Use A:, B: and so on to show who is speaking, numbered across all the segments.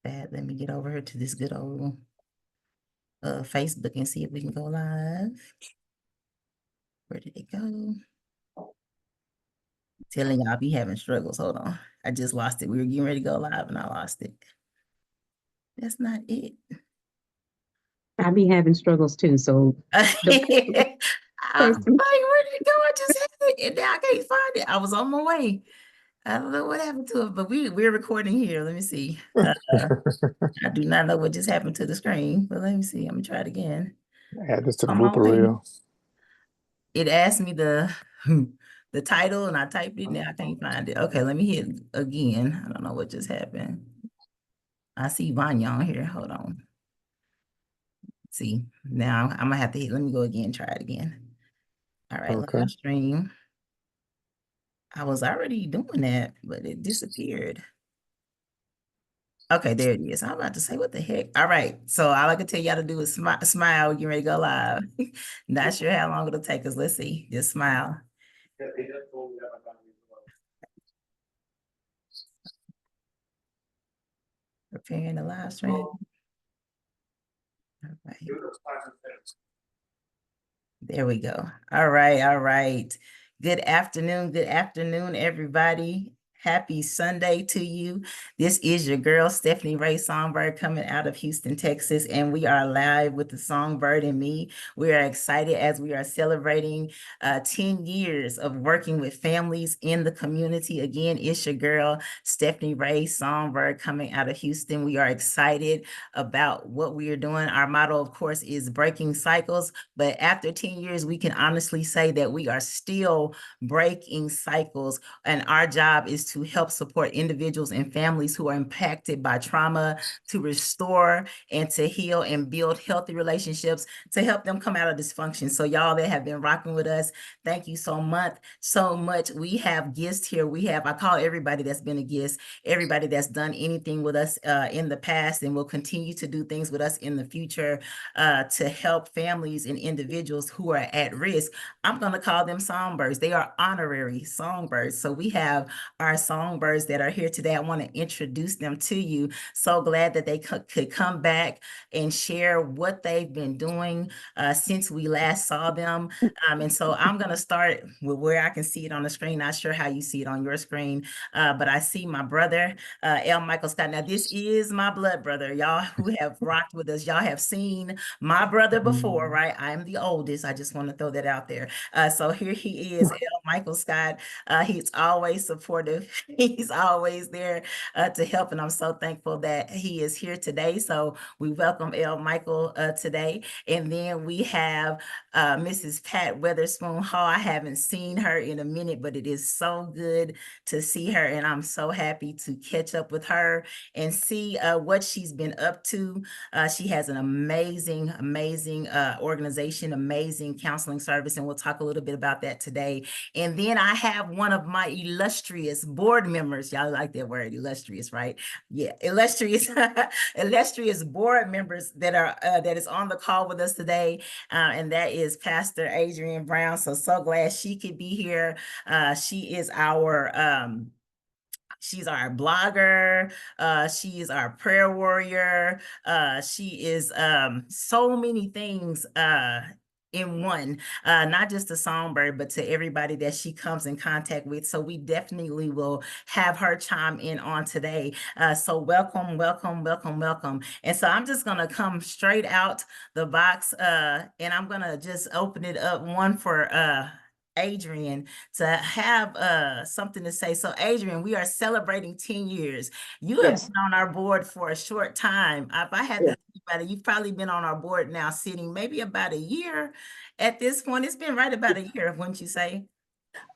A: Let me get over here to this good old Facebook and see if we can go live. Where did it go? Telling y'all, I be having struggles. Hold on. I just lost it. We were getting ready to go live and I lost it. That's not it.
B: I be having struggles too. So
A: I'm like, where did it go? I just had it and now I can't find it. I was on my way. I don't know what happened to it, but we're recording here. Let me see. I do not know what just happened to the screen, but let me see. I'm gonna try it again.
C: Add this to the
A: On my
C: blooper
A: way.
C: reel.
A: It asked me the title and I typed it. Now I can't find it. Okay, let me hit again. I don't know what just happened. I see Vanya on here. Hold on. See, now I'm gonna have to hit. Let me go again. Try it again. All right,
C: Okay.
A: live stream. I was already doing that, but it disappeared. Okay, there it is. I'm about to say, what the heck? All right, so all I can tell y'all to do is smile. Get ready to go live. Not sure how long it'll take us. Let's see. Just smile. Preparing the live stream. All right. There we go. All right, all right. Good afternoon, everybody. Happy Sunday to you. This is your girl, StefanieRaeSongbird, coming out of Houston, Texas, and we are live with the Songbird and me. We are excited as we are celebrating 10 years of working with families in the community. Again, it's your girl, StefanieRaeSongbird, coming out of Houston. We are excited about what we are doing. Our motto, of course, is breaking cycles, but after 10 years, we can honestly say that we are still breaking cycles, and our job is to help support individuals and families who are impacted by trauma, to restore and to heal and build healthy relationships, to help them come out of dysfunction. So y'all that have been rocking with us, thank you so much. We have guests here. I call everybody that's been a guest, everybody that's done anything with us in the past and will continue to do things with us in the future to help families and individuals who are at risk. I'm going to call them songbirds. They are honorary songbirds. So we have our songbirds that are here today. I want to introduce them to you. So glad that they could come back and share what they've been doing since we last saw them. And so I'm going to start with where I can see it on the screen. Not sure how you see it on your screen, but I see my brother, L. Michael Scott. Now, this is my blood brother. Y'all who have rocked with us, y'all have seen my brother before, right? I'm the oldest. I just want to throw that out there. So here he is, L. Michael Scott. He's always supportive. He's always there to help, and I'm so thankful that he is here today. So we welcome L. Michael today. And then we have Mrs. Pat Weatherspoon Hall. I haven't seen her in a minute, but it is so good to see her, and I'm so happy to catch up with her and see what she's been up to. She has an amazing organization, amazing counseling service, and we'll talk a little bit about that today. And then I have one of my illustrious board members. Y'all like that word, illustrious, right? Yeah, illustrious, illustrious board members that is on the call with us today, and that is Pastor Adrienne Brown. So glad she could be here. She is she's our blogger. She is our prayer warrior. She is so many things in one, not just a songbird, but to everybody that she comes in contact with. So we definitely will have her chime in on today. So welcome. And so I'm just gonna come straight out the box and I'm gonna just open it up one for Adrienne to have something to say. So Adrienne, we are celebrating 10 years. You have been on our board for a short time. If I had to think about it, you've probably been on our board now sitting maybe about a year at this point. It's been right about a year, wouldn't you say?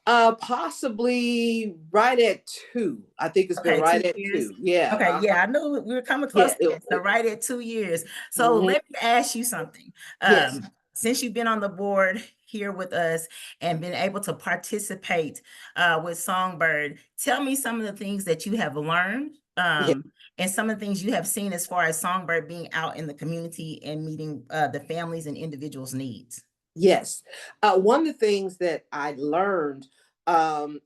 D: Possibly right at 2. I think it's been right at 2. Yeah.
A: Okay. Yeah, I knew we were coming close to that. So right at 2 years. So let me ask you something.
D: Yes.
A: Since you've been on the board here with us and been able to participate with Songbird, tell me some of the things that you have learned and some of the things you have seen as far as Songbird being out in the community and meeting the families and individuals' needs.
D: Yes. One of the things that I learned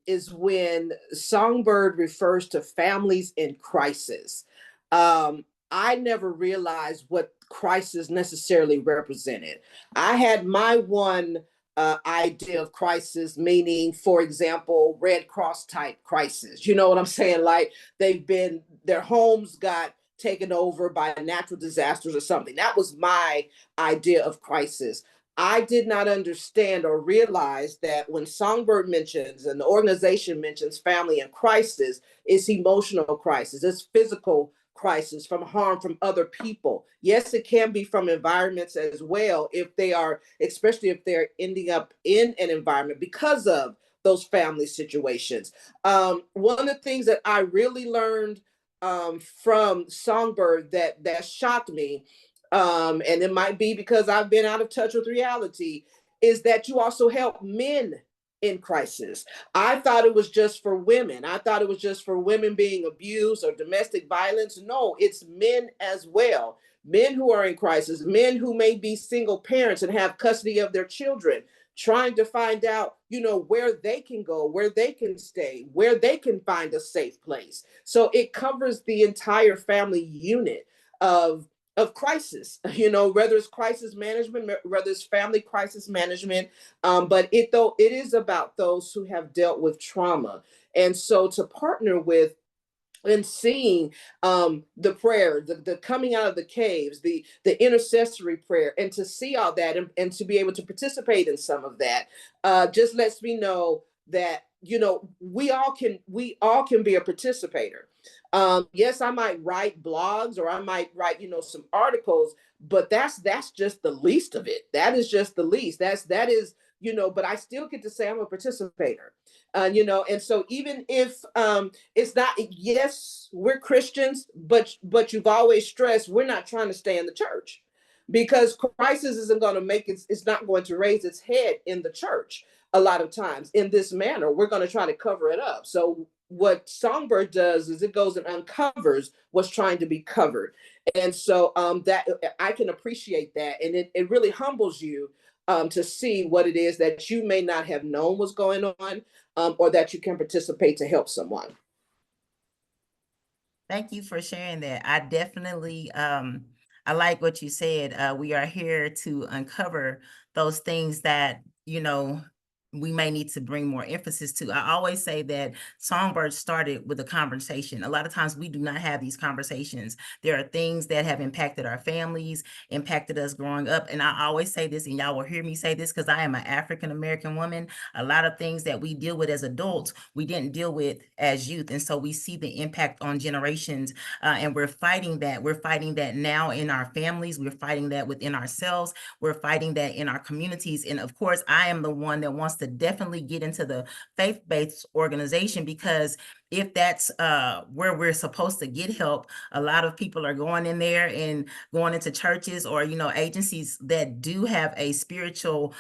D: is when Songbird refers to families in crisis. I never realized what crisis necessarily represented. I had my one idea of crisis, meaning, for example, Red Cross type crisis. You know what I'm saying? Like their homes got taken over by natural disasters or something. That was my idea of crisis. I did not understand or realize that when Songbird mentions and the organization mentions family in crisis, it's emotional crisis, it's physical crisis from harm from other people. Yes, it can be from environments as well, if they are, especially if they're ending up in an environment because of those family situations. One of the things that I really learned from Songbird that shocked me, and it might be because I've been out of touch with reality, is that you also help men in crisis. I thought it was just for women. I thought it was just for women being abused or domestic violence. No, it's men as well. Men who are in crisis, men who may be single parents and have custody of their children, trying to find out, where they can go, where they can stay, where they can find a safe place. So it covers the entire family unit of crisis, whether it's crisis management, whether it's family crisis management, but it is about those who have dealt with trauma. And so to partner with and seeing the prayer, the coming out of the caves, the intercessory prayer, and to see all that and to be able to participate in some of that, just lets me know that we all can be a participator. Yes, I might write blogs or I might write some articles, but that's just the least of it. That is just the least. That is but I still get to say I'm a participator. And so even if it's not, yes, we're Christians, but you've always stressed we're not trying to stay in the church, because crisis isn't going to it's not going to raise its head in the church. A lot of times in this manner, we're going to try to cover it up. So what Songbird does is it goes and uncovers what's trying to be covered. And so that I can appreciate that. And it really humbles you to see what it is that you may not have known was going on, or that you can participate to help someone.
A: Thank you for sharing that. I definitely, I like what you said. We are here to uncover those things that, we may need to bring more emphasis to. I always say that Songbird started with a conversation. A lot of times we do not have these conversations. There are things that have impacted our families, impacted us growing up. And I always say this, and y'all will hear me say this because I am an African-American woman. A lot of things that we deal with as adults, we didn't deal with as youth. And so we see the impact on generations, and we're fighting that. We're fighting that now in our families. We're fighting that within ourselves. We're fighting that in our communities. And of course, I am the one that wants to definitely get into the faith-based organization, because if that's where we're supposed to get help, a lot of people are going in there and going into churches or, agencies that do have a spiritual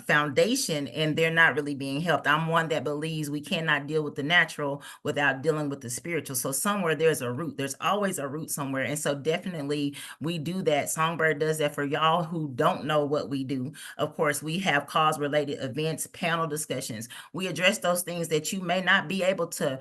A: foundation, and they're not really being helped. I'm one that believes we cannot deal with the natural without dealing with the spiritual. So somewhere there's a root. There's always a root somewhere. And so definitely we do that. Songbird does that. For y'all who don't know what we do, of course, we have cause-related events, panel discussions. We address those things that you may not be able to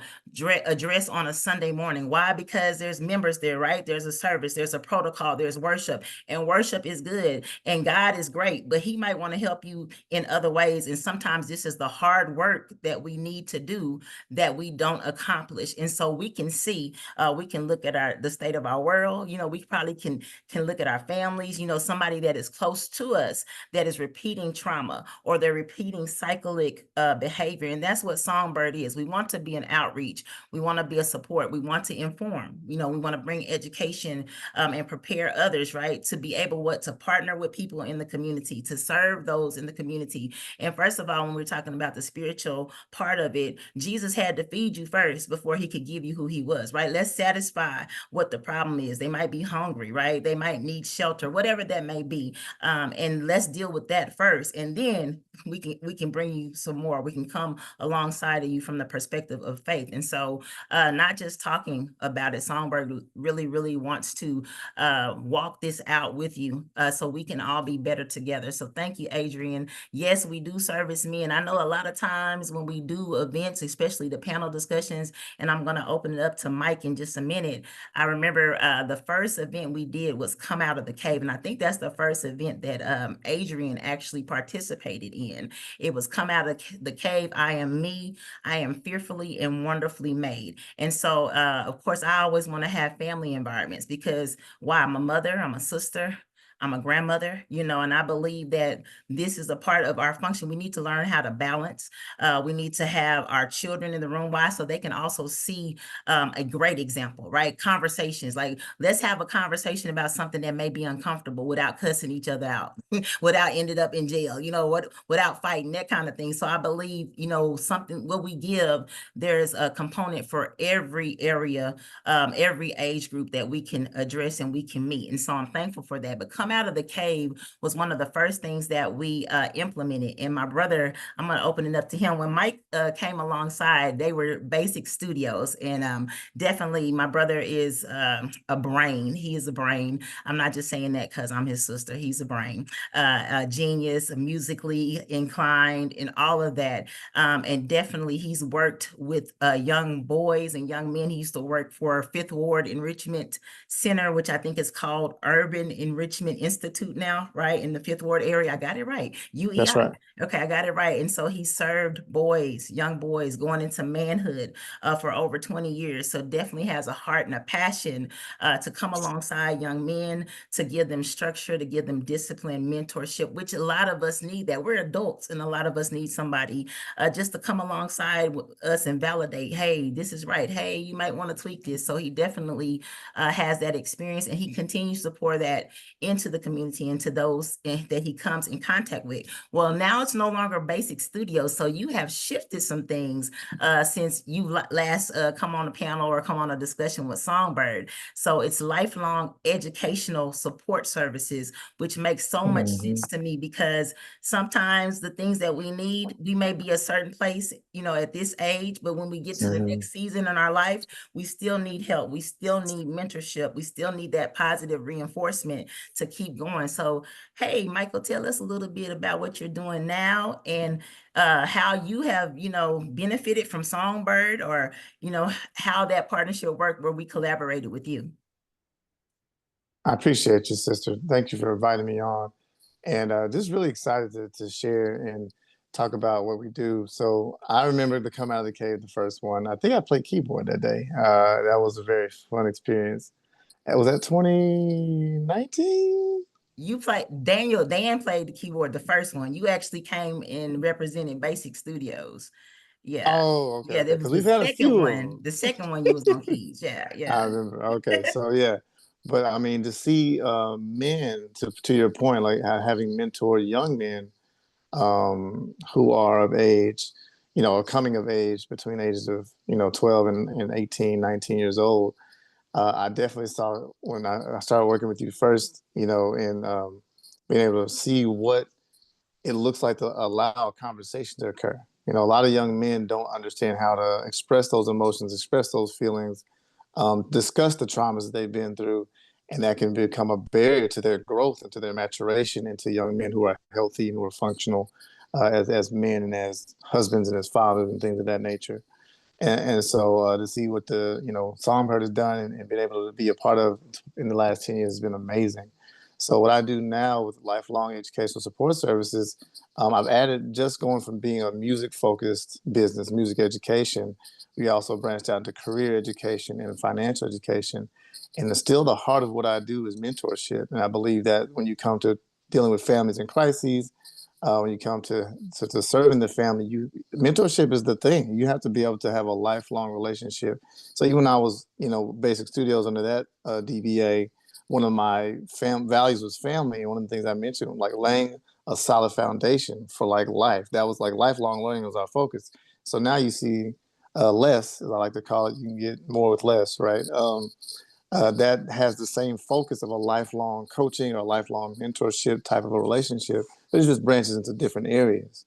A: address on a Sunday morning. Why? Because there's members there, right? There's a service, there's a protocol, there's worship, and worship is good and God is great, but he might want to help you in other ways. And sometimes this is the hard work that we need to do that we don't accomplish. And so we can see, we can look at the state of our world. We probably can look at our families, somebody that is close to us that is repeating trauma or they're repeating cyclic behavior. And that's what Songbird is. We want to be an outreach. We want to be a support. We want to inform. We want to bring education and prepare others, right, to be able to partner with people in the community, to serve those in the community. And first of all, when we're talking about the spiritual part of it, Jesus had to feed you first before he could give you who he was, right? Let's satisfy what the problem is. They might be hungry, right? They might need shelter, whatever that may be. And let's deal with that first. And then we can bring you some more. We can come alongside of you from the perspective of faith. And so not just talking about it, Songbird really, really wants to walk this out with you so we can all be better together. So thank you, Adrienne. Yes, we do service men. I know a lot of times when we do events, especially the panel discussions, and I'm going to open it up to Mike in just a minute. I remember the first event we did was Come Out of the Cave. And I think that's the first event that Adrienne actually participated in. It was Come Out of the Cave. I am me. I am fearfully and wonderfully made. And so, of course, I always want to have family environments because why? I'm a mother, I'm a sister, I'm a grandmother, you know, and I believe that this is a part of our function. We need to learn how to balance. We need to have our children in the room. Why? So they can also see a great example, right? Conversations, like let's have a conversation about something that may be uncomfortable without cussing each other out, without ended up in jail, you know, without fighting, that kind of thing. So I believe, you know, something, what we give, there's a component for every area, every age group that we can address and we can meet. And so I'm thankful for that. But Come Out of the Cave was one of the first things that we implemented. And my brother, I'm going to open it up to him. When Mike came alongside, they were basic studios. And definitely my brother is a brain. He is a brain. I'm not just saying that because I'm his sister. He's a brain, a genius, musically inclined and all of that. And definitely he's worked with young boys and young men. He used to work for Fifth Ward Enrichment Center, which I think is called Urban Enrichment Institute now, right? In the Fifth Ward area. I got it right. UEI.
C: That's right.
A: Okay, I got it right. And so he served boys, young boys going into manhood for over 20 years. So definitely has a heart and a passion to come alongside young men, to give them structure, to give them discipline, mentorship, which a lot of us need that. We're adults and a lot of us need somebody just to come alongside with us and validate, hey, this is right. Hey, you might want to tweak this. So he definitely has that experience, and he continues to pour that into the community, into those that he comes in contact with. Well, now it's no longer Basic Studios. So you have shifted some things since you last come on a panel or come on a discussion with Songbird. So it's lifelong educational support services, which makes so much sense to me, because sometimes the things that we need, we may be a certain place, you know, at this age, but when we get to the next season in our life, we still need help. We still need mentorship. We still need that positive reinforcement to keep going. So, hey, Michael, tell us a little bit about what you're doing now and how you have, you know, benefited from Songbird, or, you know, how that partnership worked where we collaborated with you.
C: I appreciate you, sister. Thank you for inviting me on. And just really excited to share and talk about what we do. So I remember the Come Out of the Cave, the first one. I think I played keyboard that day. That was a very fun experience. Was that 2019?
A: You played, Dan played the keyboard, the first one. You actually came and represented Basic Studios. Yeah.
C: Oh, okay.
A: Yeah, there was
C: Because we've had a few of them.
A: The second one you was on keys. Yeah, yeah.
C: I remember. Okay, so yeah, but I mean, to see men, to your point, like having mentored young men who are of age, you know, coming of age between ages of, you know, 12 and 18, 19 years old. I definitely saw when I started working with you first, you know, and being able to see what it looks like to allow a conversation to occur. You know, a lot of young men don't understand how to express those emotions, express those feelings, discuss the traumas that they've been through, and that can become a barrier to their growth and to their maturation into young men who are healthy and who are functional as men and as husbands and as fathers and things of that nature. And so to see what the, you know, Songbird has done and been able to be a part of in the last 10 years has been amazing. So what I do now with lifelong educational support services, I've added, just going from being a music-focused business, music education, we also branched out into career education and financial education. And still the heart of what I do is mentorship. And I believe that when you come to dealing with families in crises, when you come to serving the family, mentorship is the thing. You have to be able to have a lifelong relationship. So even when I was, you know, Basic Studios under that DBA, one of my values was family. And one of the things I mentioned, like laying a solid foundation for like life. That was like lifelong learning was our focus. So now you see less, as I like to call it, you can get more with less, right? That has the same focus of a lifelong coaching or lifelong mentorship type of a relationship, but it just branches into different areas.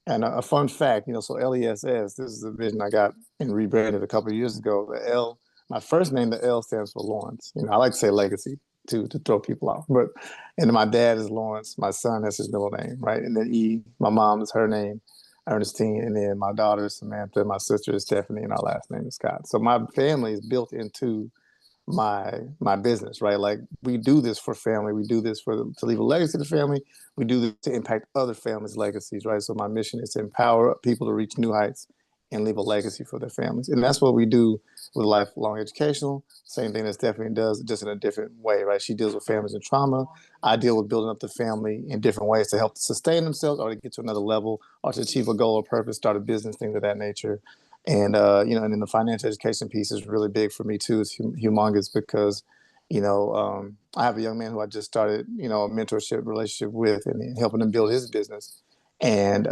C: And a fun fact, so LESS, this is a vision I got and rebranded a couple of years ago. The L, my first name, the L stands for Lawrence. I like to say legacy to throw people off. But and my dad is Lawrence. My son has his middle name, right? And then E, my mom is her name, Ernestine, and then my daughter is Samantha, my sister is Stephanie, and our last name is Scott. So my family is built into my business, right? Like we do this for family. We do this to leave a legacy to the family. We do this to impact other families' legacies, right? So my mission is to empower people to reach new heights and leave a legacy for their families. And that's what we do with lifelong educational. Same thing that Stephanie does, just in a different way, right? She deals with families and trauma. I deal with building up the family in different ways to help sustain themselves or to get to another level or to achieve a goal or purpose, start a business, things of that nature. And and then the financial education piece is really big for me too. It's humongous because, I have a young man who I just started, a mentorship relationship with, and helping him build his business, and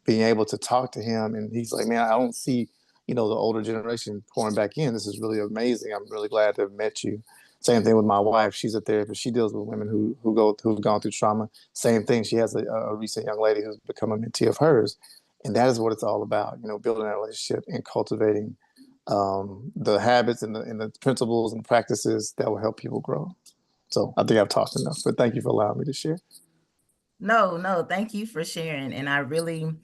C: being able to talk to him, and he's like, man, I don't see, the older generation pouring back in. This is really amazing. I'm really glad to have met you. Same thing with my wife. She's a therapist. She deals with women who've gone through trauma. Same thing. She has a recent young lady who's become a mentee of hers. And that is what it's all about, building that relationship and cultivating the habits and the principles and practices that will help people grow. So I think I've talked enough, but thank you for allowing me to share.
A: No, thank you for sharing. And I really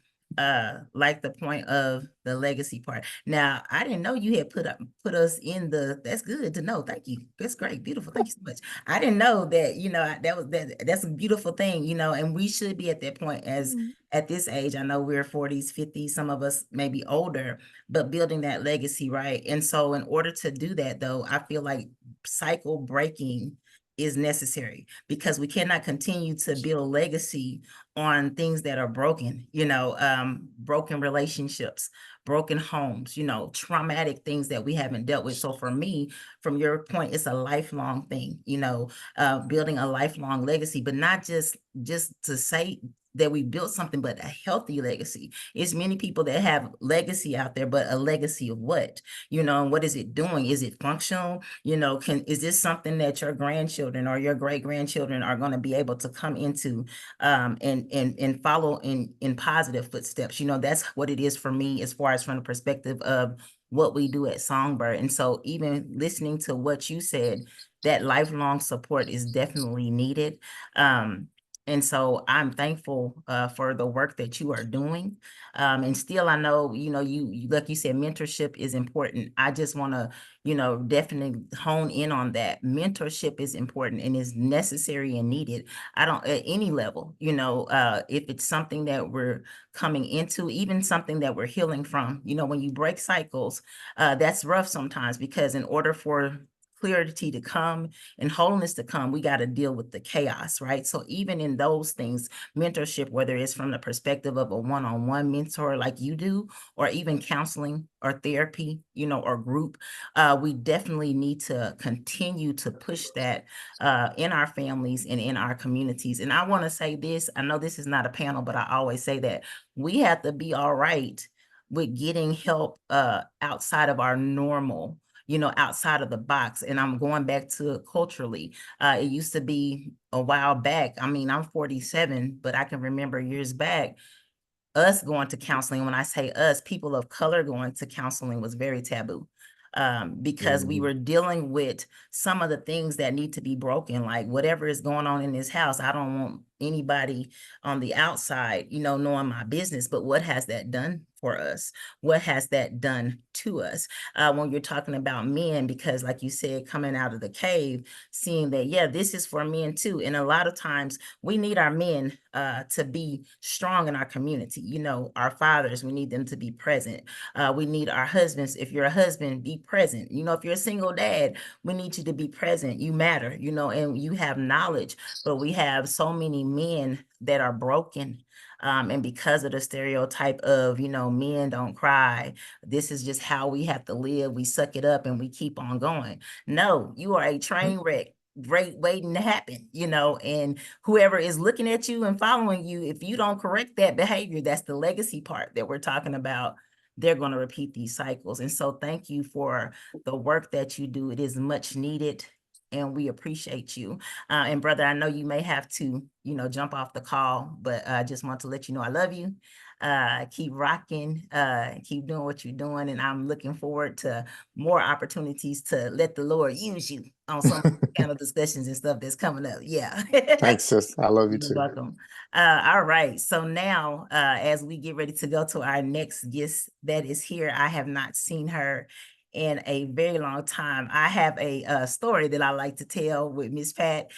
A: like the point of the legacy part. Now, I didn't know you had put us in that's good to know. Thank you. That's great. Beautiful. Thank you so much. I didn't know that, that's a beautiful thing, and we should be at that point at this age. I know we're 40s, 50s, some of us may be older, but building that legacy, right? And so in order to do that though, I feel like cycle breaking is necessary, because we cannot continue to build legacy on things that are broken, broken relationships, broken homes, traumatic things that we haven't dealt with. So for me, from your point, it's a lifelong thing, building a lifelong legacy, but not just to say that we built something, but a healthy legacy. It's many people that have legacy out there, but a legacy of what? And what is it doing? Is it functional? Is this something that your grandchildren or your great grandchildren are going to be able to come into and follow in positive footsteps? That's what it is for me, as far as from the perspective of what we do at Songbird. And so even listening to what you said, that lifelong support is definitely needed. And so I'm thankful for the work that you are doing. And still, I know, you like you said, mentorship is important. I just want to, definitely hone in on that. Mentorship is important and is necessary and needed. I don't, at any level, if it's something that we're coming into, even something that we're healing from, when you break cycles, that's rough sometimes, because in order for clarity to come and wholeness to come, we got to deal with the chaos, right? So even in those things, mentorship, whether it's from the perspective of a one-on-one mentor like you do, or even counseling or therapy, or group, we definitely need to continue to push that in our families and in our communities. And I want to say this, I know this is not a panel, but I always say that we have to be all right with getting help outside of our normal, outside of the box. And I'm going back to culturally. It used to be a while back. I mean, I'm 47, but I can remember years back, us going to counseling. When I say us, people of color going to counseling was very taboo. Because we were dealing with some of the things that need to be broken, like whatever is going on in this house. I don't want anybody on the outside, knowing my business, but what has that done for us? What has that done to us? When you're talking about men, because like you said, coming out of the cave, seeing that, yeah, this is for men too. And a lot of times we need our men to be strong in our community. Our fathers, we need them to be present. We need our husbands. If you're a husband, be present. If you're a single dad, we need you to be present. You matter, and you have knowledge. But we have so many men that are broken. And because of the stereotype of, men don't cry, this is just how we have to live. We suck it up and we keep on going. No, you are a train wreck waiting to happen, and whoever is looking at you and following you, if you don't correct that behavior, that's the legacy part that we're talking about, they're going to repeat these cycles. And so thank you for the work that you do. It is much needed, and we appreciate you. And brother, I know you may have to, jump off the call, but I just want to let you know I love you. Keep rocking, keep doing what you're doing. And I'm looking forward to more opportunities to let the Lord use you on some kind of discussions and stuff that's coming up. Yeah.
C: Thanks, sis. I love you
A: You're
C: too.
A: welcome. All right. So now, as we get ready to go to our next guest that is here, I have not seen her in a very long time. I have a story that I like to tell with Miss Pat.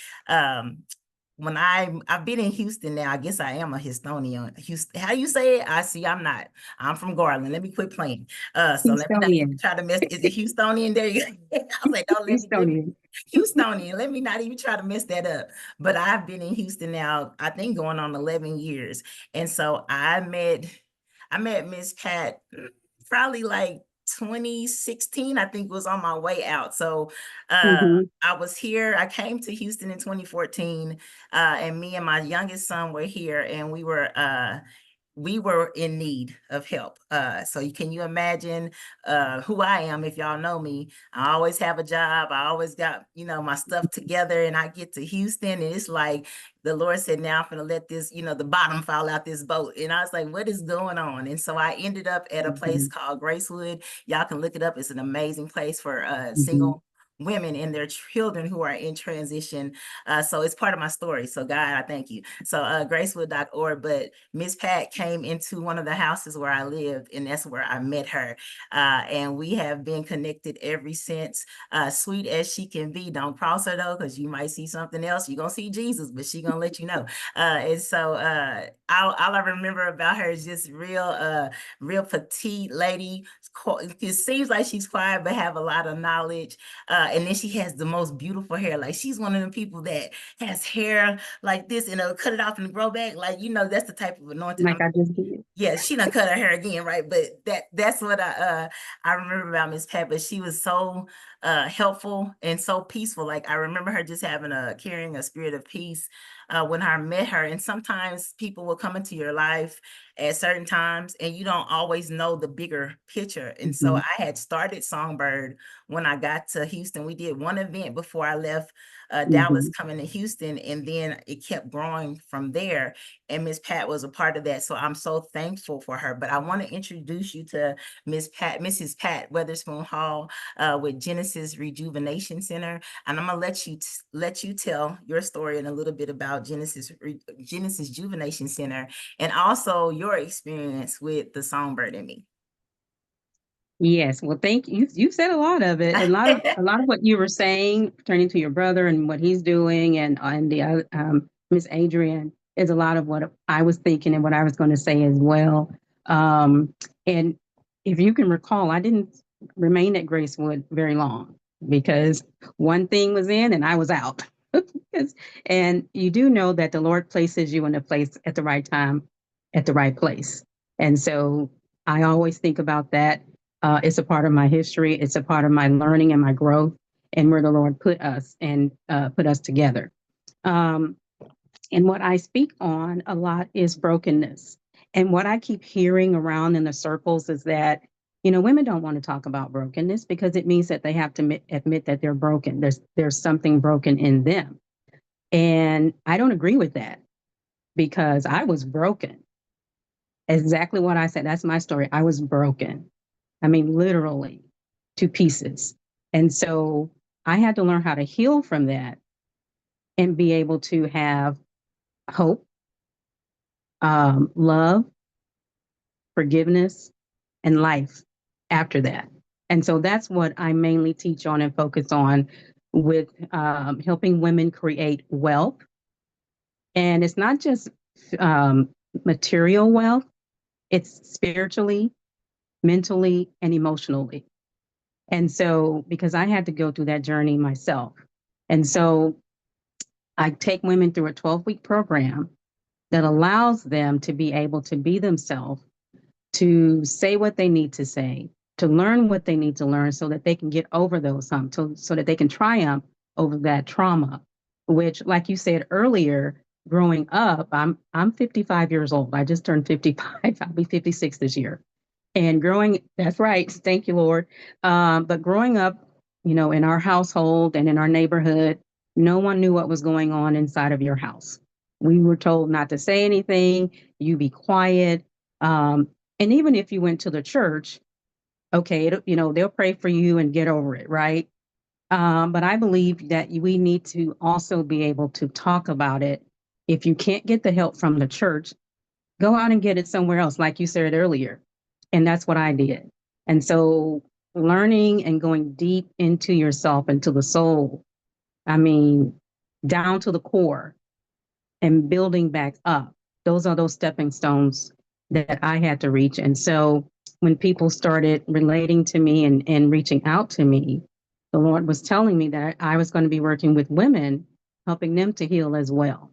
A: When I've been in Houston now, I guess I am a Houstonian. Houston, how you say it? I'm not. I'm from Garland. Let me quit playing. So let me not even
B: Houstonian.
A: try to mess. Is it Houstonian? There you go. I was like, don't let me
B: Houstonian.
A: Houstonian. Let me not even try to mess that up. But I've been in Houston now, I think going on 11 years. And so I met Miss Pat probably like 2016, I think, was on my way out. So I was here. I came to Houston in 2014, and me and my youngest son were here, and we were in need of help. So can you imagine who I am? If y'all know me, I always have a job. I always got, my stuff together, and I get to Houston and it's like the Lord said, now I'm going to let this, the bottom fall out this boat. And I was like, what is going on? And so I ended up at a place called Gracewood. Y'all can look it up. It's an amazing place for single women and their children who are in transition. So it's part of my story. So God, I thank you. So gracewood.org. But Miss Pat came into one of the houses where I lived, and that's where I met her. And we have been connected ever since. Sweet as she can be. Don't cross her though, because you might see something else. You're going to see Jesus, but she's going to let you know. And so all I remember about her is just real petite lady. It seems like she's quiet, but have a lot of knowledge. And then she has the most beautiful hair. Like, she's one of the people that has hair like this and cut it off and grow back. Like, that's the type of anointing.
B: Like I just did.
A: Yeah, she done cut her hair again, right? But that's what I remember about Miss Pat. But she was so helpful and so peaceful. Like, I remember her just carrying a spirit of peace when I met her. And sometimes people will come into your life at certain times and you don't always know the bigger picture. And so I had started Songbird when I got to Houston. We did one event before I left Dallas coming to Houston, and then it kept growing from there. And Miss Pat was a part of that. So I'm so thankful for her. But I want to introduce you to Mrs. Pat Weatherspoon Hall with Genesis Rejuvenation Center. And I'm gonna let you tell your story and a little bit about Genesis Rejuvenation Center, and also your experience with the Songbird and me.
B: Yes, well, thank you. You said a lot of it. A lot of what you were saying, turning to your brother and what he's doing, and the Miss Adrienne, is a lot of what I was thinking and what I was going to say as well. And if you can recall, I didn't remain at Gracewood very long because one thing was in and I was out. And you do know that the Lord places you in a place at the right time, at the right place. And so I always think about that. It's a part of my history. It's a part of my learning and my growth, and where the Lord put us and put us together. And what I speak on a lot is brokenness. And what I keep hearing around in the circles is that, women don't want to talk about brokenness because it means that they have to admit that they're broken. There's something broken in them. And I don't agree with that, because I was broken. Exactly what I said. That's my story. I was broken. I mean, literally to pieces. And so I had to learn how to heal from that and be able to have hope, love, forgiveness, and life after that. And so that's what I mainly teach on and focus on with helping women create wealth. And it's not just material wealth, it's spiritually, mentally, and emotionally. And so, because I had to go through that journey myself. And so I take women through a 12-week program that allows them to be able to be themselves, to say what they need to say, to learn what they need to learn so that they can get over those humps, so that they can triumph over that trauma, which, like you said earlier, growing up, I'm 55 years old. I just turned 55. I'll be 56 this year. And that's right. Thank you, Lord. But growing up, in our household and in our neighborhood, no one knew what was going on inside of your house. We were told not to say anything. You be quiet. And even if you went to the church, okay, they'll pray for you and get over it, right? But I believe that we need to also be able to talk about it. If you can't get the help from the church, go out and get it somewhere else, like you said earlier. And that's what I did. And so learning and going deep into yourself, into the soul, I mean, down to the core and building back up. Those are those stepping stones that I had to reach. And so when people started relating to me and reaching out to me, the Lord was telling me that I was going to be working with women, helping them to heal as well.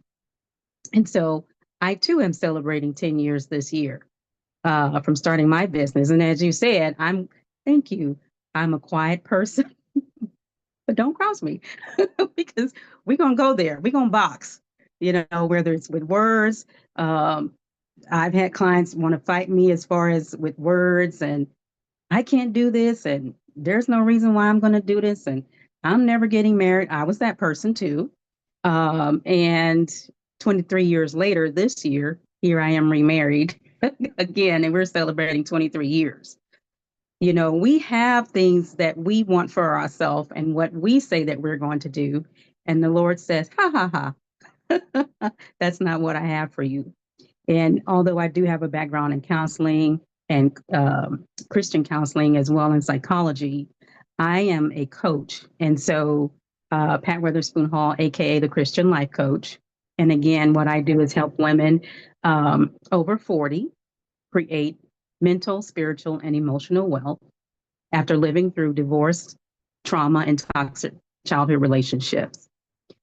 B: And so I too am celebrating 10 years this year from starting my business. And as you said, thank you. I'm a quiet person, but don't cross me because we're going to go there. We're going to box, whether it's with words. I've had clients want to fight me as far as with words, and I can't do this, and there's no reason why I'm going to do this, and I'm never getting married. I was that person too. And 23 years later, this year, here I am remarried again, and we're celebrating 23 years. We have things that we want for ourselves and what we say that we're going to do. And the Lord says, ha, ha, ha, that's not what I have for you. And although I do have a background in counseling and Christian counseling as well in psychology, I am a coach. And so Pat Witherspoon Hall, AKA the Christian Life Coach. And again, what I do is help women over 40 create mental, spiritual, and emotional wealth after living through divorce, trauma, and toxic childhood relationships.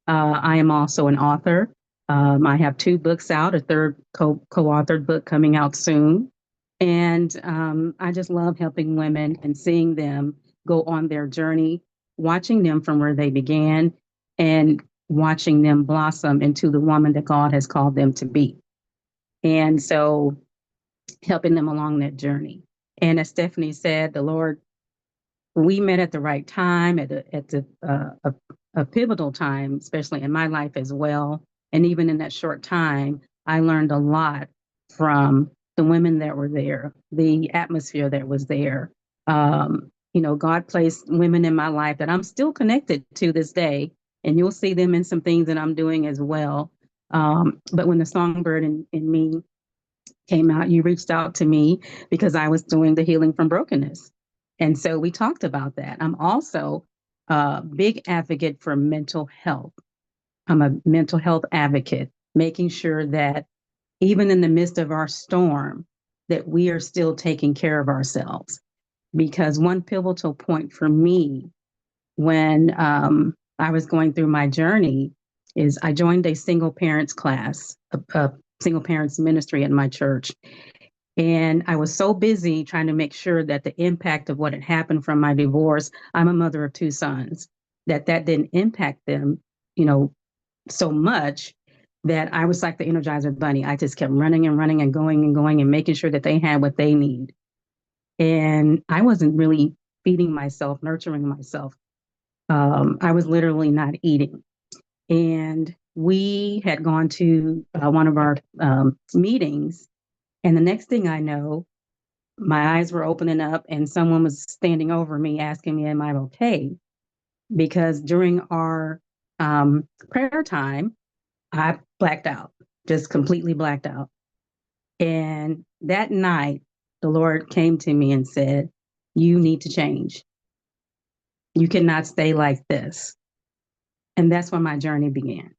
B: I am also an author. I have 2 books out, a third co-authored book coming out soon. And I just love helping women and seeing them go on their journey, watching them from where they began and watching them blossom into the woman that God has called them to be. And so helping them along that journey. And as Stephanie said, the Lord, we met at the right time, at a pivotal time, especially in my life as well. And even in that short time, I learned a lot from the women that were there, the atmosphere that was there. God placed women in my life that I'm still connected to this day, and you'll see them in some things that I'm doing as well. But when the Songbird in me came out, you reached out to me because I was doing the healing from brokenness. And so we talked about that. I'm also a big advocate for mental health. I'm a mental health advocate, making sure that even in the midst of our storm, that we are still taking care of ourselves. Because one pivotal point for me when I was going through my journey is I joined a single parents class, a single parents ministry in my church. And I was so busy trying to make sure that the impact of what had happened from my divorce, I'm a mother of 2 sons, that didn't impact them, so much that I was like the Energizer Bunny. I just kept running and running and going and making sure that they had what they need. And I wasn't really feeding myself, nurturing myself. I was literally not eating. And we had gone to one of our meetings. And the next thing I know, my eyes were opening up and someone was standing over me asking me, am I okay? Because during our prayer time, I blacked out, just completely blacked out. And that night, the Lord came to me and said, you need to change. You cannot stay like this. And that's when my journey began.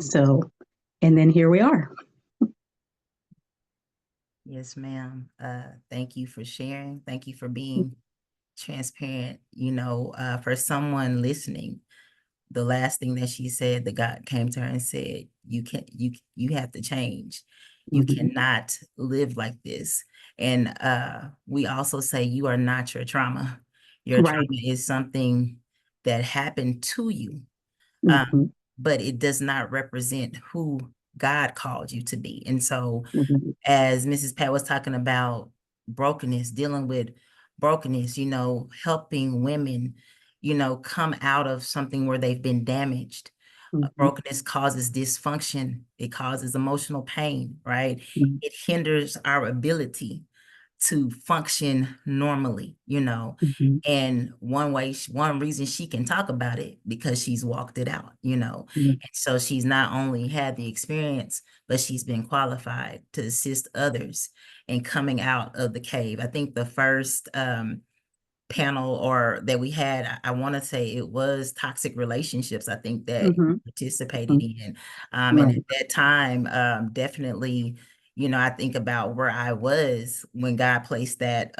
B: So, and then here we are.
A: Yes, ma'am. Thank you for sharing. Thank you for being transparent. For someone listening, the last thing that she said, that God came to her and said, you have to change. You cannot live like this. And we also say you are not your trauma. Your
B: Right.
A: trauma is something that happened to you. But it does not represent who God called you to be. And so as Mrs. Pat was talking about brokenness, dealing with brokenness, helping women, come out of something where they've been damaged. Brokenness causes dysfunction. It causes emotional pain, right? It hinders our ability to function normally, and one reason she can talk about it because she's walked it out, and so she's not only had the experience, but she's been qualified to assist others in coming out of the cave. I think the first panel or that we had, I want to say it was toxic relationships, I think that participated in. And at that time, definitely, I think about where I was when God placed that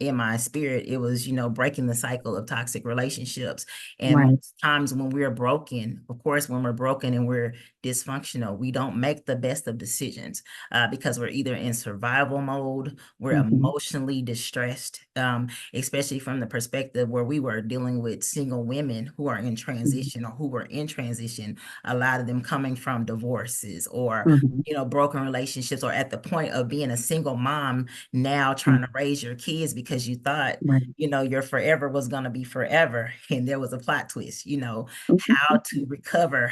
A: in my spirit. It was, breaking the cycle of toxic relationships. And most times when we're broken, of course, when we're broken and we're dysfunctional, we don't make the best of decisions because we're either in survival mode, we're emotionally distressed, especially from the perspective where we were dealing with single women who are in transition or who were in transition, a lot of them coming from divorces or, broken relationships, or at the point of being a single mom now trying to raise your kids because you thought, your forever was going to be forever. And there was a plot twist, how to recover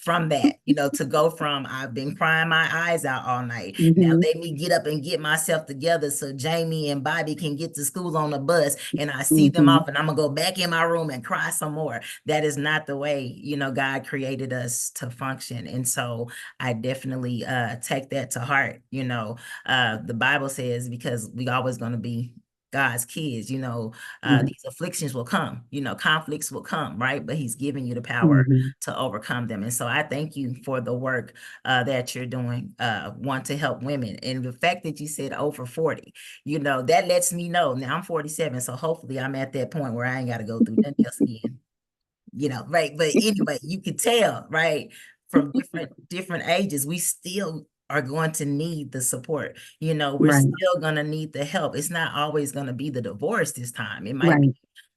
A: from that, to go from I've been crying my eyes out all night. Now let me get up and get myself together so Jamie and Bobby can get to school on the bus and I see them off and I'm gonna go back in my room and cry some more. That is not the way, God created us to function. And so I definitely take that to heart. The Bible says, because we always going to be God's kids, these afflictions will come, conflicts will come, right? But he's giving you the power to overcome them. And so I thank you for the work that you're doing, want to help women. And the fact that you said over 40, that lets me know. Now I'm 47, so hopefully I'm at that point where I ain't got to go through nothing else again, right? But anyway, you could tell, right? From different ages, we still are going to need the support. We're still going to need the help. It's not always going to be the divorce this time. It might be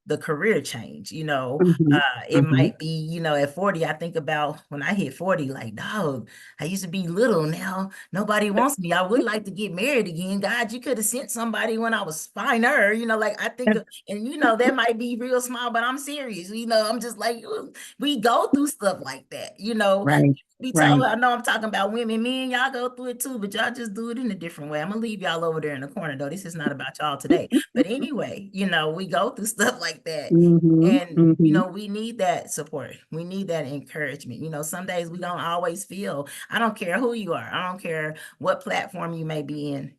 A: the career change, it might be, at 40, I think about when I hit 40, like, dog, I used to be little, now nobody wants me. I would like to get married again. God, you could have sent somebody when I was finer, like I think, and that might be real small, but I'm serious, I'm just like, we go through stuff like that, be told, I know I'm talking about women, men, y'all go through it too, but y'all just do it in a different way. I'm gonna leave y'all over there in the corner though. This is not about y'all today. But anyway, we go through stuff like that. And we need that support. We need that encouragement. Some days we don't always feel, I don't care who you are, I don't care what platform you may be in,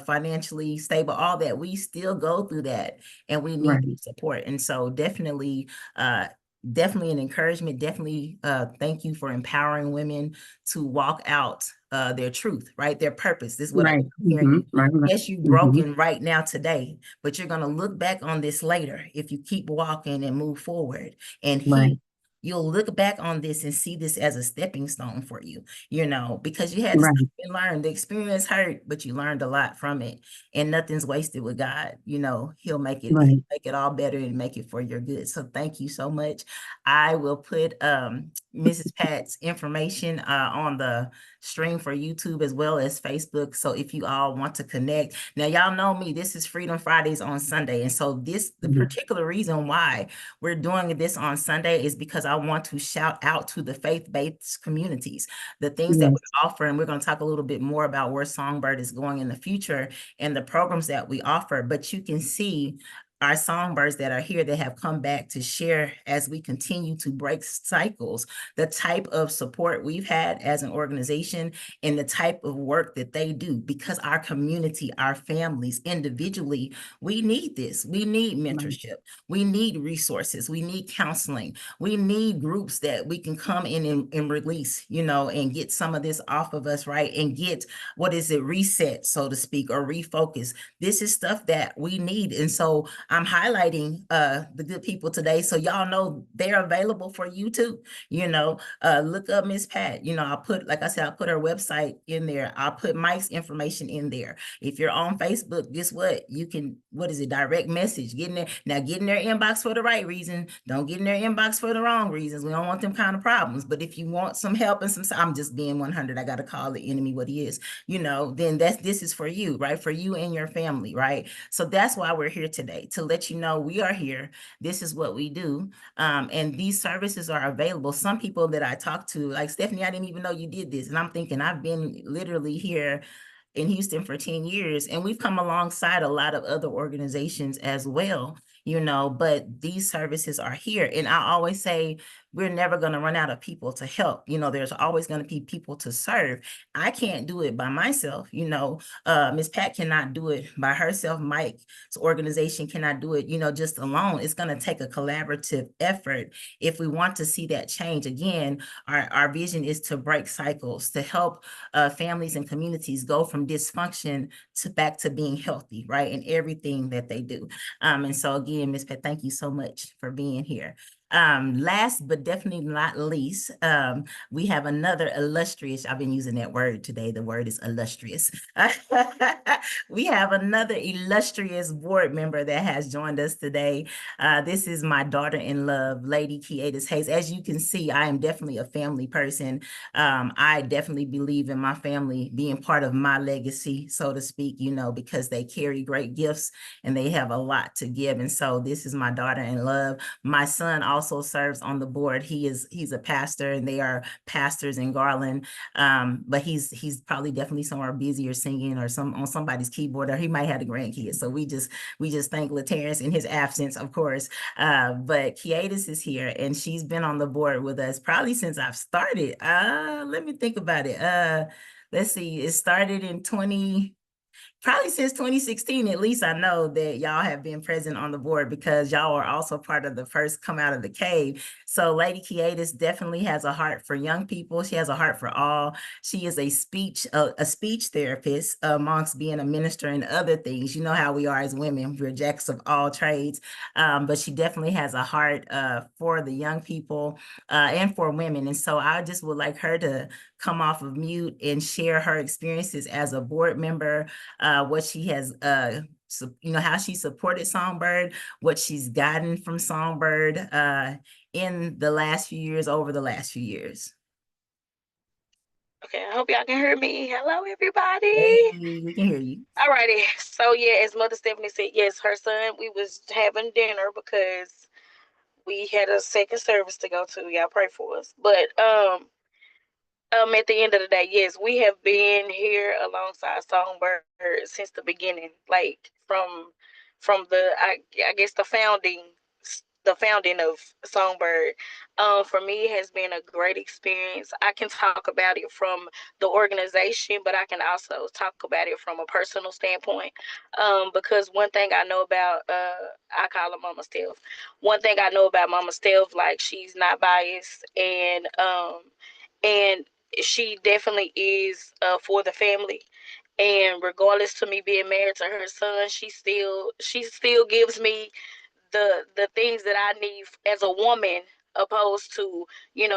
A: financially stable, all that. We still go through that and we need support. And so definitely an encouragement. Definitely thank you for empowering women to walk out their truth, right? Their purpose. This is what I'm hearing you. Yes, you're broken right now today, but you're going to look back on this later if you keep walking and move forward and heal. You'll look back on this and see this as a stepping stone for you, because you had to learn. The experience hurt, but you learned a lot from it, and nothing's wasted with God. He'll make it, he'll make it all better and make it for your good. So thank you so much. I will put Mrs. Pat's information on the stream for YouTube as well as Facebook. So if you all want to connect, now y'all know me, this is Freedom Fridays on Sunday. And so the particular reason why we're doing this on Sunday is because I want to shout out to the faith-based communities, the things that we offer. And we're going to talk a little bit more about where Songbird is going in the future and the programs that we offer. But you can see our songbirds that are here that have come back to share as we continue to break cycles, the type of support we've had as an organization and the type of work that they do, because our community, our families, individually, we need this. We need mentorship. We need resources. We need counseling. We need groups that we can come in and release, and get some of this off of us, right? And get, reset, so to speak, or refocus. This is stuff that we need. And so I'm highlighting the good people today, so y'all know they're available for you too. Look up Miss Pat. I'll put, like I said, I'll put her website in there. I'll put Mike's information in there. If you're on Facebook, guess what? You can, direct message, get in there. Now, get in their inbox for the right reason. Don't get in their inbox for the wrong reasons. We don't want them kind of problems. But if you want some help and I'm just being 100. I got to call the enemy what he is, then this is for you, right? For you and your family, right? So that's why we're here today, to let you know we are here. This is what we do. And these services are available. Some people that I talk to, like Stephanie, I didn't even know you did this. And I'm thinking I've been literally here in Houston for 10 years, and we've come alongside a lot of other organizations as well, but these services are here. And I always say, we're never going to run out of people to help. There's always going to be people to serve. I can't do it by myself. Ms. Pat cannot do it by herself. Mike's organization cannot do it, just alone. It's going to take a collaborative effort if we want to see that change. Again, our vision is to break cycles, to help families and communities go from dysfunction to back to being healthy, right? In everything that they do. And so again, Ms. Pat, thank you so much for being here. Last but definitely not least, we have another illustrious, I've been using that word today, the word is illustrious. We have another illustrious board member that has joined us today. This is my daughter-in-love, Lady KeAtis Hayes. As you can see, I am definitely a family person. I definitely believe in my family being part of my legacy, so to speak, because they carry great gifts and they have a lot to give. And so this is my daughter-in-love. My son also serves on the board. He's a pastor, and they are pastors in Garland. But he's probably definitely somewhere busy or singing or on somebody's keyboard, or he might have the grandkids. So we just thank LaTerrence in his absence, of course. But KeAtis is here, and she's been on the board with us probably since I've started. Let me think about it. Let's see. It started in probably since 2016, at least. I know that y'all have been present on the board because y'all are also part of the first Come Out of the Cave. So Lady KeAtis definitely has a heart for young people. She has a heart for all. She is a speech therapist amongst being a minister and other things. You know how we are as women, we're jacks of all trades. But she definitely has a heart for the young people and for women. And so I just would like her to come off of mute and share her experiences as a board member, what she has, how she supported Songbird, what she's gotten from Songbird in the last few years, over the last few years.
E: Okay, I hope y'all can hear me. Hello, everybody.
A: Hey, we can hear you.
E: All righty. So yeah, as Mother Stephanie said, yes, her son, we was having dinner because we had a second service to go to. Y'all pray for us. But at the end of the day, yes, we have been here alongside Songbird since the beginning, like from the I guess the founding of Songbird. For me, it has been a great experience. I can talk about it from the organization, but I can also talk about it from a personal standpoint. Because one thing I know about, I call her Mama Steph. One thing I know about Mama Steph, like she's not biased, and she definitely is for the family. And regardless to me being married to her son, she still gives me the things that I need as a woman, opposed to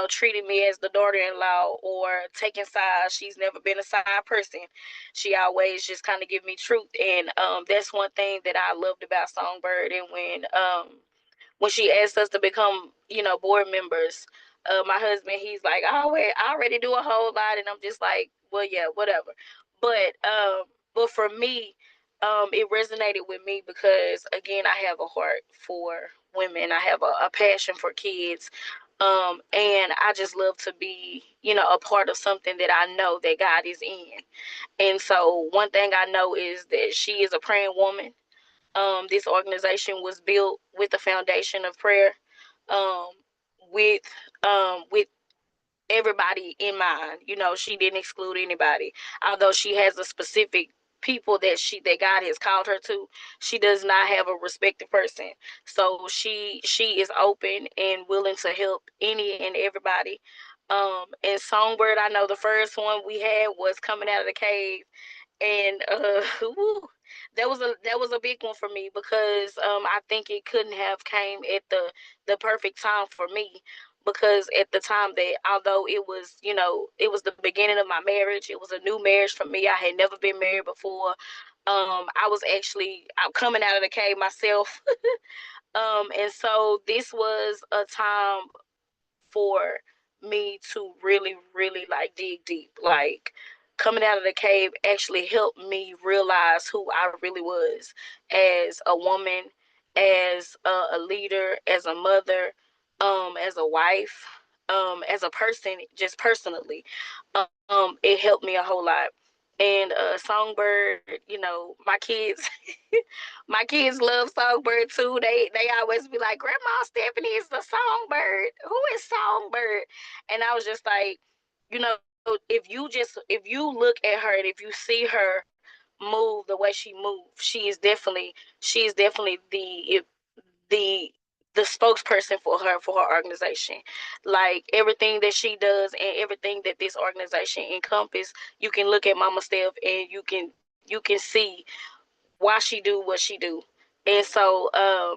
E: treating me as the daughter-in-law or taking sides. She's never been a side person. She always just kind of give me truth, and that's one thing that I loved about Songbird. And when she asked us to become board members, my husband, he's like, I already do a whole lot, and I'm just like, well, yeah, whatever. But for me, it resonated with me because, again, I have a heart for women. I have a passion for kids. And I just love to be, a part of something that I know that God is in. And so one thing I know is that she is a praying woman. This organization was built with the foundation of prayer, um, with with everybody in mind. She didn't exclude anybody. Although she has a specific people that God has called her to, she does not have a respected person. So she is open and willing to help any and everybody. And Songbird, I know the first one we had was Coming Out of the Cave, and that was a big one for me because I think it couldn't have came at the perfect time for me, because at the time that, although it was the beginning of my marriage, it was a new marriage for me. I had never been married before. I was actually coming out of the cave myself. And so this was a time for me to really, really like dig deep. Like, coming out of the cave actually helped me realize who I really was as a woman, as a leader, as a mother, as a wife, as a person, just personally. It helped me a whole lot. And Songbird, you know, my kids, my kids love Songbird too. They always be like, "Grandma Stephanie is the Songbird. Who is Songbird?" And I was just like, you know, if you look at her and if you see her move the way she moves, she is definitely the the spokesperson for her organization. Like everything that she does and everything that this organization encompass, you can look at Mama Steph and you can see why she do what she do. And so I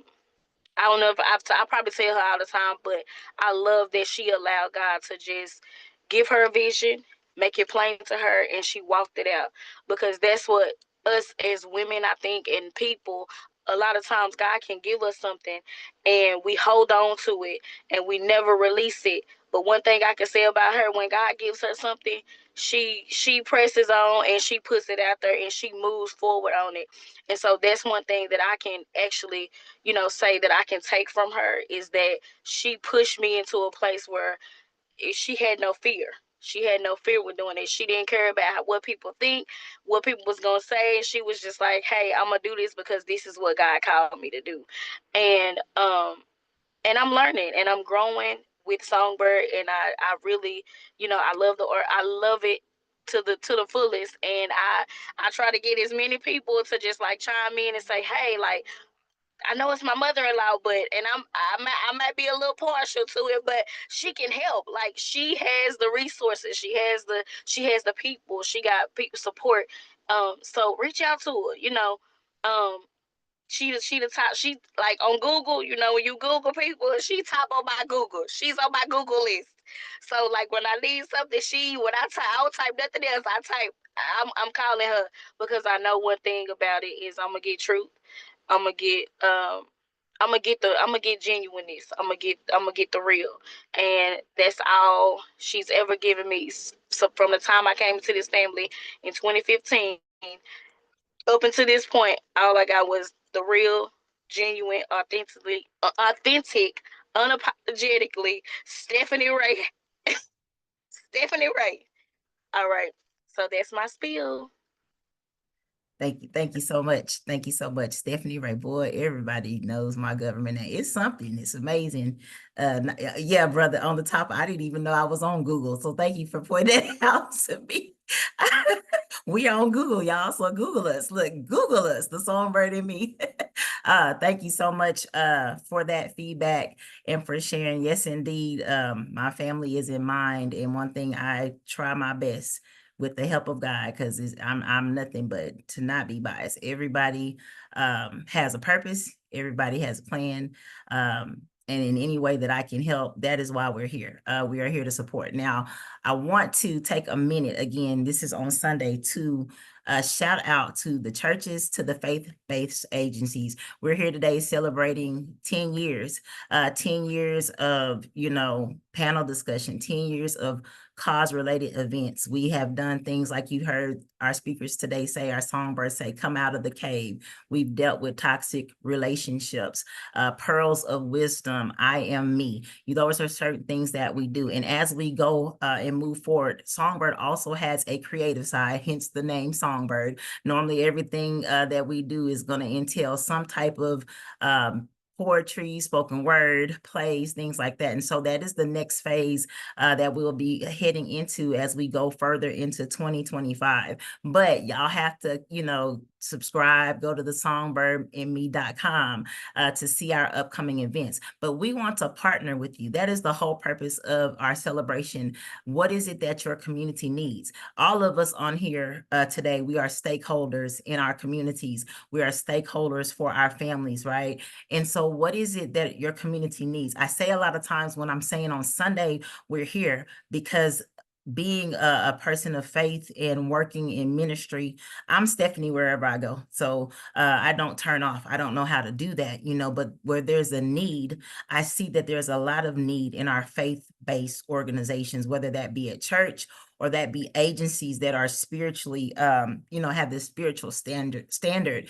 E: don't know if I probably tell her all the time, but I love that she allowed God to just give her a vision, make it plain to her, and she walked it out. Because that's what us as women, I think, and people, a lot of times God can give us something and we hold on to it and we never release it. But one thing I can say about her, when God gives her something, she presses on and she puts it out there and she moves forward on it. And so that's one thing that I can actually, you know, say that I can take from her, is that she pushed me into a place where she had no fear. She had no fear with doing it. She didn't care about what people think, what people was gonna say. She was just like, "Hey, I'm gonna do this because this is what God called me to do," and and I'm learning and I'm growing with Songbird, and I really, you know, I love I love it to the fullest, and I try to get as many people to just like chime in and say, "Hey, like, I know it's my mother-in-law, but and I might be a little partial to it, but she can help. Like, she has the resources, she has the people, she got people support. So reach out to her. You know, um, she the top. She, like, on Google. You know, when you Google people, she top on my Google. She's on my Google list. So like when I need something, I don't type nothing else. I'm calling her, because I know one thing about it is I'm gonna get truth. I'm gonna get I'm gonna get genuineness. I'm gonna get the real, and that's all she's ever given me. So from the time I came into this family in 2015 up until this point, all I got was the real, genuine, authentic, unapologetically Stephanie Rae. Stephanie Rae. All right, so that's my spiel.
A: Thank you. Thank you so much. Thank you so much, StefanieRae. Boy, everybody knows my government name. It's something. It's amazing. Yeah, brother, on the top, I didn't even know I was on Google. So thank you for pointing that out to me. We are on Google, y'all. So Google us. Look, Google us, the Songbird and me. Thank you so much for that feedback and for sharing. Yes, indeed. My family is in mind. And one thing, I try my best with the help of God, because I'm nothing but to not be biased. Everybody has a purpose. Everybody has a plan. And in any way that I can help, that is why we're here. We are here to support. Now, I want to take a minute, again, this is on Sunday, to shout out to the churches, to the faith-based agencies. We're here today celebrating 10 years, 10 years of, you know, panel discussion, 10 years of cause-related events. We have done things like you heard our speakers today say, our songbirds say, come out of the cave. We've dealt with toxic relationships, pearls of wisdom, I am me. Those are certain things that we do. And as we go and move forward, Songbird also has a creative side, hence the name Songbird. Normally, everything that we do is going to entail some type of poetry, spoken word, plays, things like that. And so that is the next phase that we'll be heading into as we go further into 2025. But y'all have to, you know, subscribe, go to the songbirdanme.com to see our upcoming events. But we want to partner with you. That is the whole purpose of our celebration. What is it that your community needs? All of us on here today, we are stakeholders in our communities. We are stakeholders for our families, right? And so what is it that your community needs? I say a lot of times when I'm saying on Sunday, we're here because being a person of faith and working in ministry, I'm Stephanie wherever I go. So I don't turn off. I don't know how to do that, you know, but where there's a need, I see that there's a lot of need in our faith-based organizations, whether that be at church or that be agencies that are spiritually, have this spiritual standard,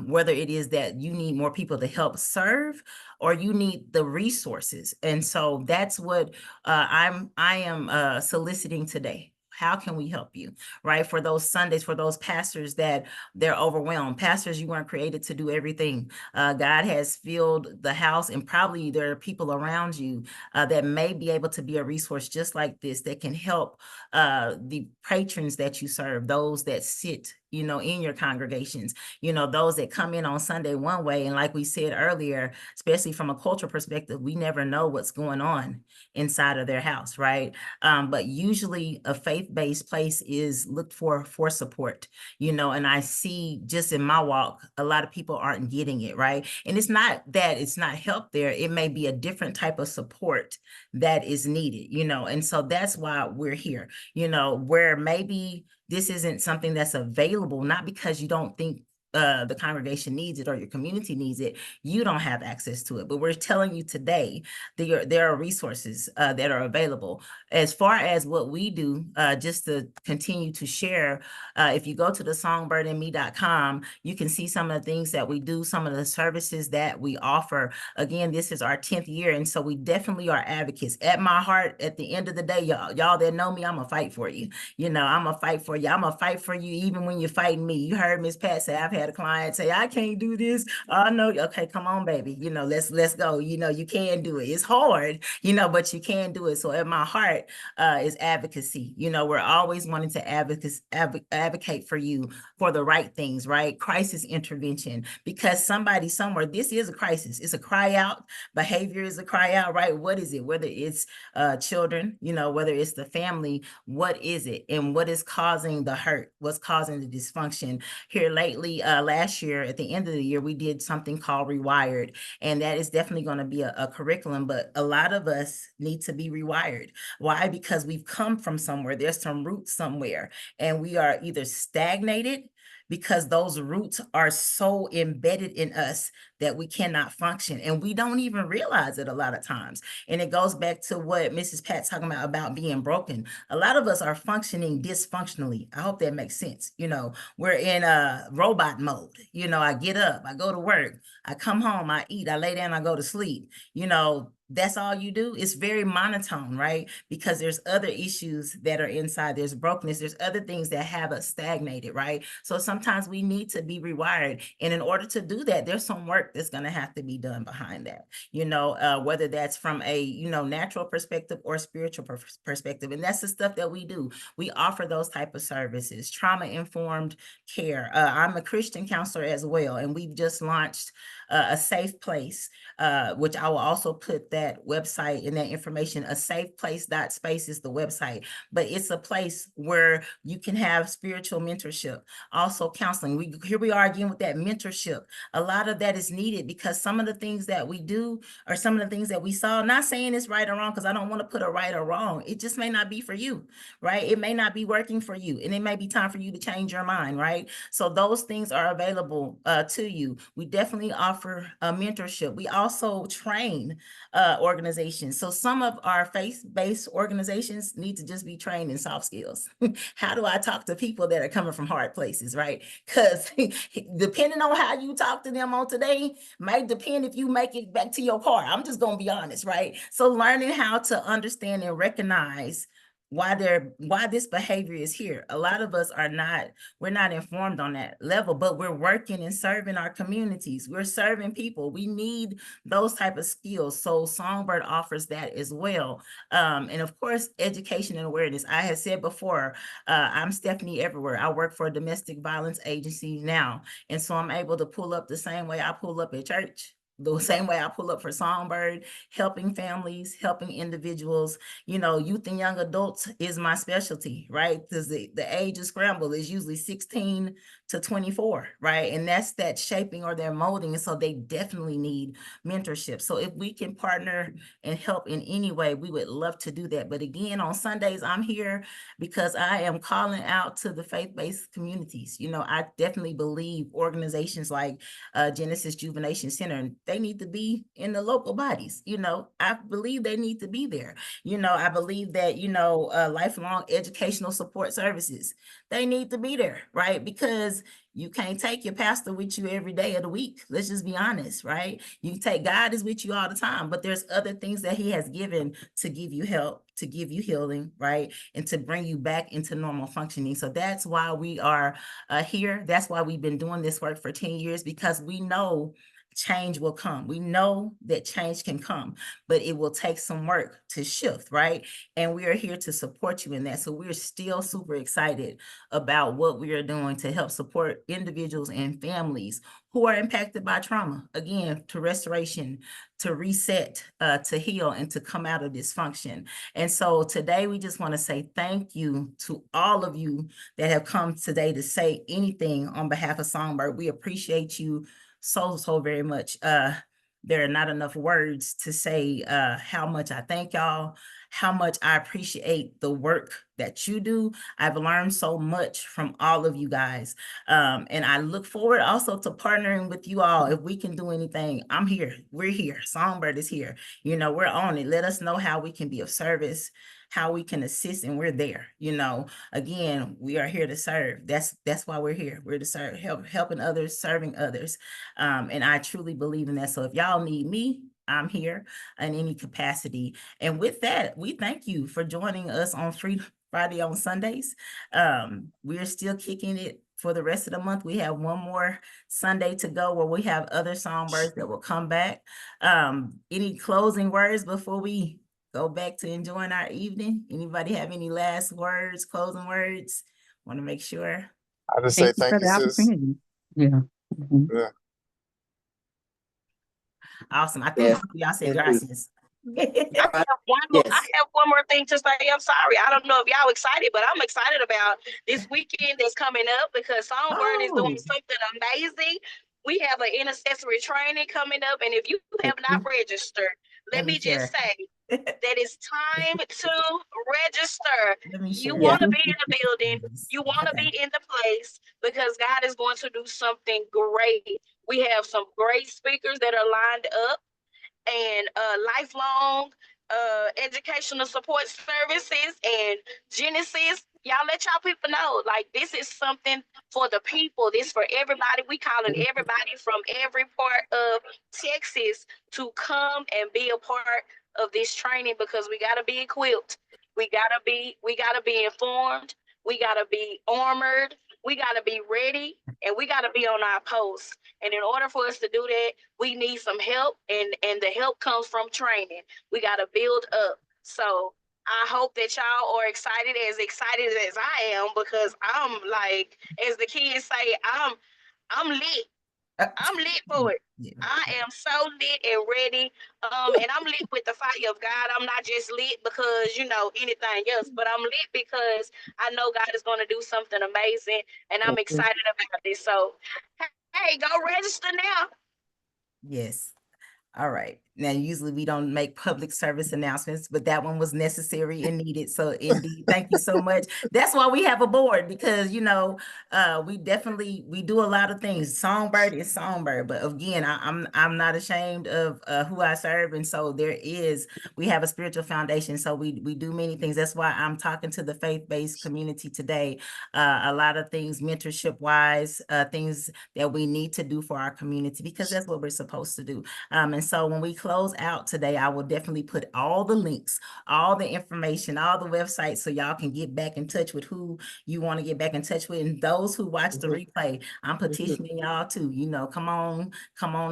A: whether it is that you need more people to help serve or you need the resources. And so that's what I am soliciting today. How can we help you, right? For those Sundays, for those pastors that they're overwhelmed. Pastors, you weren't created to do everything. God has filled the house, and probably there are people around you that may be able to be a resource just like this that can help the patrons that you serve, those that sit in your congregations, those that come in on Sunday one way. And like we said earlier, especially from a cultural perspective, we never know what's going on inside of their house, right? But usually a faith-based place is looked for support, and I see just in my walk, a lot of people aren't getting it, right? And it's not that it's not help there. It may be a different type of support that is needed, and so that's why we're here, where maybe this isn't something that's available, not because you don't think the congregation needs it or your community needs it, you don't have access to it. But we're telling you today there are resources that are available. As far as what we do, just to continue to share, if you go to the songbirdandme.com, you can see some of the things that we do, some of the services that we offer. Again, this is our 10th year, and so we definitely are advocates. At my heart, at the end of the day, y'all that know me, I'm gonna fight for you. I'm gonna fight for you. I'm gonna fight for you even when you're fighting me. You heard Miss Pat say, I've had a client say, I can't do this. Oh no, okay, come on, baby. Let's go. You can do it. It's hard, but you can do it. So at my heart is advocacy. We're always wanting to advocate for you for the right things, right? Crisis intervention, because somebody somewhere, this is a crisis. It's a cry out. Behavior is a cry out, right? What is it? Whether it's children, whether it's the family, what is it? And what is causing the hurt? What's causing the dysfunction? Here lately, last year, at the end of the year, we did something called Rewired. And that is definitely going to be a curriculum, but a lot of us need to be rewired. Why? Because we've come from somewhere. There's some roots somewhere, and we are either stagnated because those roots are so embedded in us that we cannot function, and we don't even realize it a lot of times. And it goes back to what Mrs. Pat's talking about being broken. A lot of us are functioning dysfunctionally. I hope that makes sense. We're in a robot mode. I get up, I go to work, I come home, I eat, I lay down, I go to sleep. That's all you do. It's very monotone, right? Because there's other issues that are inside. There's brokenness. There's other things that have us stagnated, right? So sometimes we need to be rewired. And in order to do that, there's some work that's going to have to be done behind that, whether that's from a, natural perspective or spiritual perspective. And that's the stuff that we do. We offer those type of services, trauma-informed care. I'm a Christian counselor as well. And we've just launched a safe place, which I will also put that website and that information. A safe place.space is the website, but it's a place where you can have spiritual mentorship, also counseling. Here we are again with that mentorship. A lot of that is needed because some of the things that we do or some of the things that we saw, not saying it's right or wrong, because I don't want to put a right or wrong. It just may not be for you, right? It may not be working for you, and it may be time for you to change your mind, right? So those things are available to you. We definitely offer a mentorship. We also train organizations. So some of our faith-based organizations need to just be trained in soft skills. How do I talk to people that are coming from hard places, right? Because depending on how you talk to them on today, might depend if you make it back to your car. I'm just going to be honest, right? So learning how to understand and recognize why this behavior is here. A lot of us we're not informed on that level, but we're working and serving our communities. We're serving people. We need those type of skills. So Songbird offers that as well. And of course, education and awareness. I had said before, I'm Stephanie everywhere. I work for a domestic violence agency now. And so I'm able to pull up the same way I pull up at church, the same way I pull up for Songbird, helping families, helping individuals. Youth and young adults is my specialty, right? Because the age of scramble is usually 16 to 24, right? And that's that shaping or their molding. And so they definitely need mentorship. So if we can partner and help in any way, we would love to do that. But again, on Sundays, I'm here because I am calling out to the faith-based communities. I definitely believe organizations like Genesis Juvenation Center, they need to be in the local bodies. I believe they need to be there. I believe that, lifelong educational support services, they need to be there, right? Because you can't take your pastor with you every day of the week. Let's just be honest, right? You can take God is with you all the time, but there's other things that he has given to give you help, to give you healing, right? And to bring you back into normal functioning. So that's why we are here. That's why we've been doing this work for 10 years, because we know change will come. We know that change can come, but it will take some work to shift, right? And we are here to support you in that. So we're still super excited about what we are doing to help support individuals and families who are impacted by trauma, again, to restoration, to reset, to heal, and to come out of dysfunction. And so today we just want to say thank you to all of you that have come today to say anything on behalf of Songbird. We appreciate you so very much. There are not enough words to say how much I thank y'all, how much I appreciate the work that you do. I've learned so much from all of you guys. And I look forward also to partnering with you all. If we can do anything, I'm here. We're here. Songbird is here. We're on it. Let us know how we can be of service, how we can assist, and we're there. Again, we are here to serve. That's why we're here. We're to serve, helping others, serving others. And I truly believe in that. So if y'all need me, I'm here in any capacity. And with that, we thank you for joining us on Friday on Sundays. We're still kicking it for the rest of the month. We have one more Sunday to go where we have other songbirds that will come back. Any closing words before we go back to enjoying our evening? Anybody have any last words, closing words? Want to make sure.
C: I just say thank you, sis.
B: Yeah.
C: Yeah.
A: Awesome. I think y'all said gracias.
E: I have one more thing to say. I'm sorry. I don't know if y'all excited, but I'm excited about this weekend that's coming up because Songbird is doing something amazing. We have an intercessory training coming up, and if you have not registered, let me just say that it's time to register. You want to be in the building. You want to be in the place because God is going to do something great. We have some great speakers that are lined up, and lifelong educational support services and Genesis. Y'all let y'all people know, like, this is something for the people. This for everybody. We calling everybody from every part of Texas to come and be a part of this training because we gotta be equipped. We gotta be informed. We gotta be armored. We gotta be ready, and we gotta be on our posts. And in order for us to do that, we need some help, and the help comes from training. We got to build up. So I hope that y'all are excited as I am, because I'm like, as the kids say, I'm lit. I'm lit for it. I am so lit and ready. And I'm lit with the fire of God. I'm not just lit because, anything else, but I'm lit because I know God is going to do something amazing, and I'm excited about this. So, hey, go register now.
A: Yes. All right. Now, usually we don't make public service announcements, but that one was necessary and needed. So indeed, thank you so much. That's why we have a board, because, we do a lot of things. Songbird is Songbird. But again, I'm not ashamed of who I serve. And so we have a spiritual foundation. So we do many things. That's why I'm talking to the faith-based community today. A lot of things, mentorship wise, things that we need to do for our community, because that's what we're supposed to do. And so when we close out today, I will definitely put all the links, all the information, all the websites, so y'all can get back in touch with who you want to get back in touch with. And those who watch the replay, I'm petitioning y'all too, come on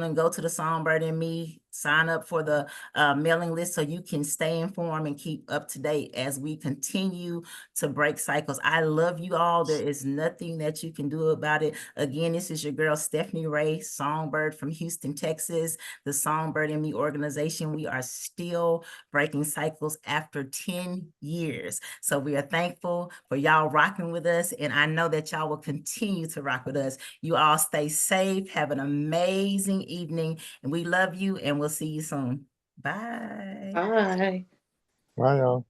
A: and go to the Songbird and Me, sign up for the mailing list so you can stay informed and keep up to date as we continue to break cycles. I love you all. There is nothing that you can do about it. Again, this is your girl, Stephanie Rae Songbird from Houston, Texas, the Songbird and Me organization. We are still breaking cycles after 10 years. So we are thankful for y'all rocking with us. And I know that y'all will continue to rock with us. You all stay safe. Have an amazing evening. And we love you, and we'll see you soon. Bye.
D: Bye.
C: Bye, y'all.